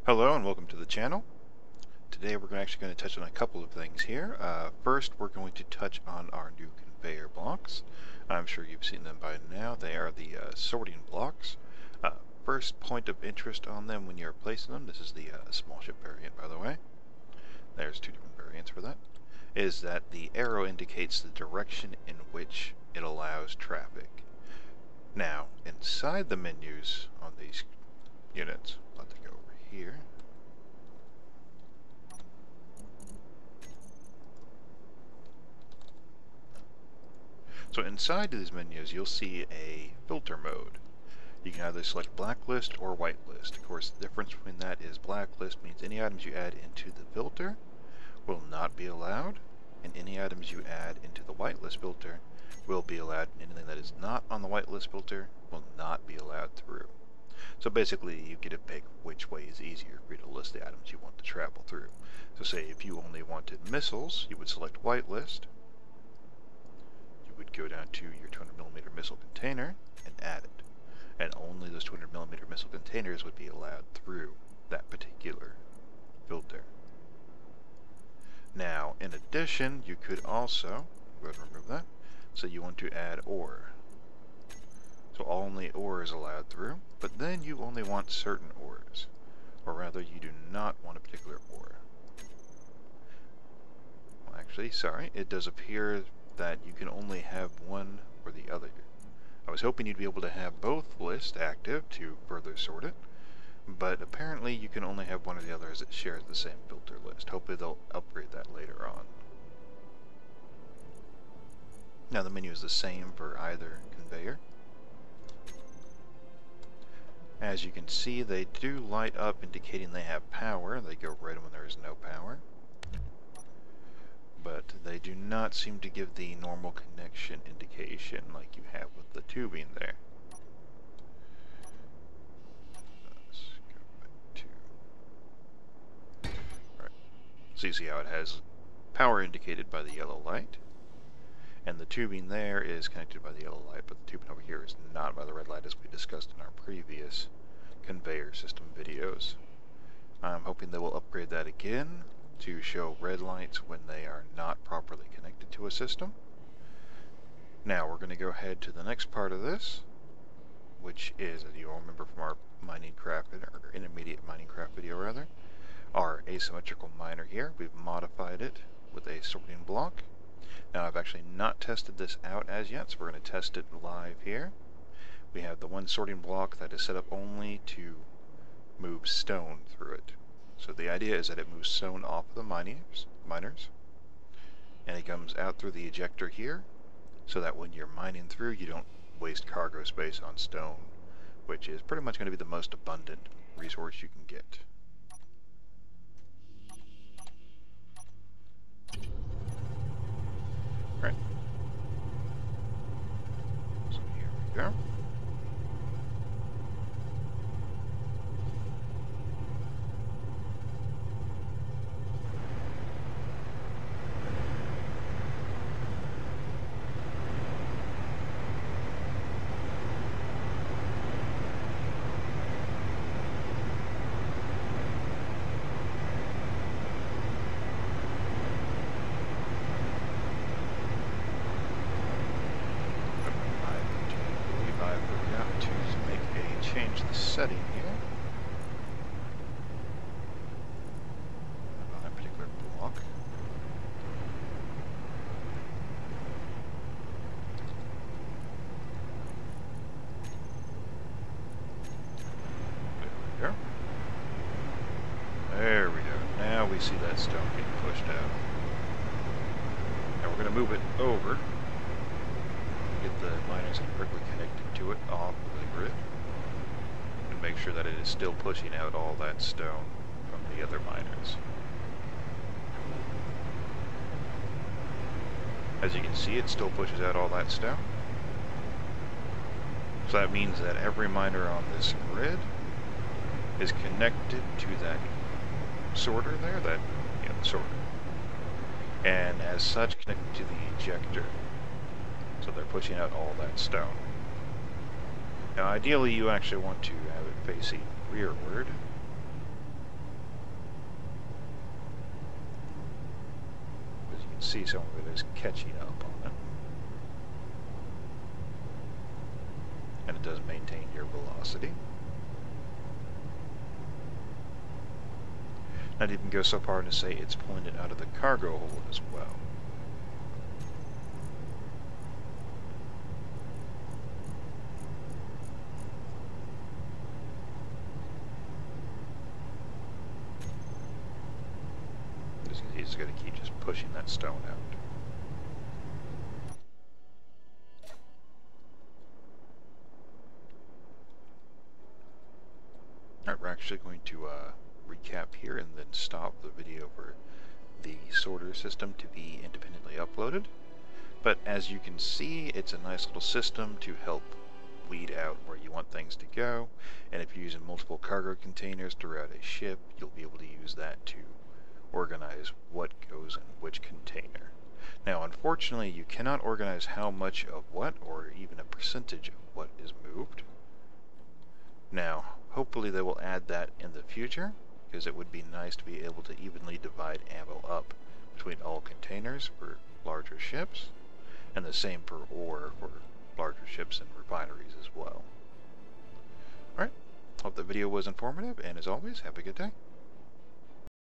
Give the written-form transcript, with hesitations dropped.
Hello and welcome to the channel. Today we're actually going to touch on a couple of things here. First, we're going to touch on our new conveyor blocks. I'm sure you've seen them by now. They are the sorting blocks. First point of interest on them when you're placing them, this is the small ship variant by the way, there's two different variants for that, is that the arrow indicates the direction in which it allows traffic. Now, inside the menus on these units, let's go over here. So inside these menus, you'll see a filter mode. You can either select blacklist or whitelist. Of course, the difference between that is blacklist means any items you add into the filter will not be allowed, and any items you add into the whitelist filter will be allowed, and anything that is not on the whitelist filter will not be allowed through. So basically, you get to pick which way is easier for you to list the items you want to travel through. So say if you only wanted missiles, you would select whitelist. Would go down to your 200mm missile container and add it. And only those 200mm missile containers would be allowed through that particular filter. Now, in addition, you could also, go ahead and remove that, so you want to add ore. So only ore is allowed through, but then you only want certain ores. Or rather, you do not want a particular ore. Well, actually, sorry, it does appear that you can only have one or the other. I was hoping you'd be able to have both lists active to further sort it, but apparently you can only have one or the other as it shares the same filter list. Hopefully they'll upgrade that later on. Now the menu is the same for either conveyor. As you can see, they do light up indicating they have power. They go red when there is no power. But they do not seem to give the normal connection indication like you have with the tubing there. Let's go back to... Right. So you see how it has power indicated by the yellow light, and the tubing there is connected by the yellow light, but the tubing over here is not by the red light as we discussed in our previous conveyor system videos. I'm hoping they will upgrade that again to show red lights when they are not properly connected to a system. Now we're going to go ahead to the next part of this, which is, as you all remember from our mining craft, or intermediate mining craft video rather, our asymmetrical miner here. We've modified it with a sorting block. Now I've actually not tested this out as yet, so we're going to test it live here. We have the one sorting block that is set up only to move stone through it. So the idea is that it moves stone off of the miners, and it comes out through the ejector here, so that when you're mining through, you don't waste cargo space on stone, which is pretty much going to be the most abundant resource you can get. Right. So here we go. Change the setting here on a particular block. There we go. There we go. Now we see that stone getting pushed out. Now we're going to move it over, get the miners correctly connected to it off of the grid. Make sure that it is still pushing out all that stone from the other miners. As you can see, it still pushes out all that stone. So that means that every miner on this grid is connected to that sorter there, the sorter. And as such, connected to the ejector. So they're pushing out all that stone. Now ideally you actually want to have it facing rearward. see some of it is catching up on it. And it does maintain your velocity. I'd even go so far as to say it's pointed out of the cargo hold as well. He's going to keep just pushing that stone out. Alright, we're actually going to recap here and then stop the video for the sorter system to be independently uploaded. But as you can see, it's a nice little system to help weed out where you want things to go. And if you're using multiple cargo containers throughout a ship, you'll be able to use that to organize what goes in which container. Now, unfortunately, you cannot organize how much of what, or even a percentage of what is moved. Now, hopefully they will add that in the future, because it would be nice to be able to evenly divide ammo up between all containers for larger ships, and the same for ore for larger ships and refineries as well. Alright, hope the video was informative, and as always, have a good day.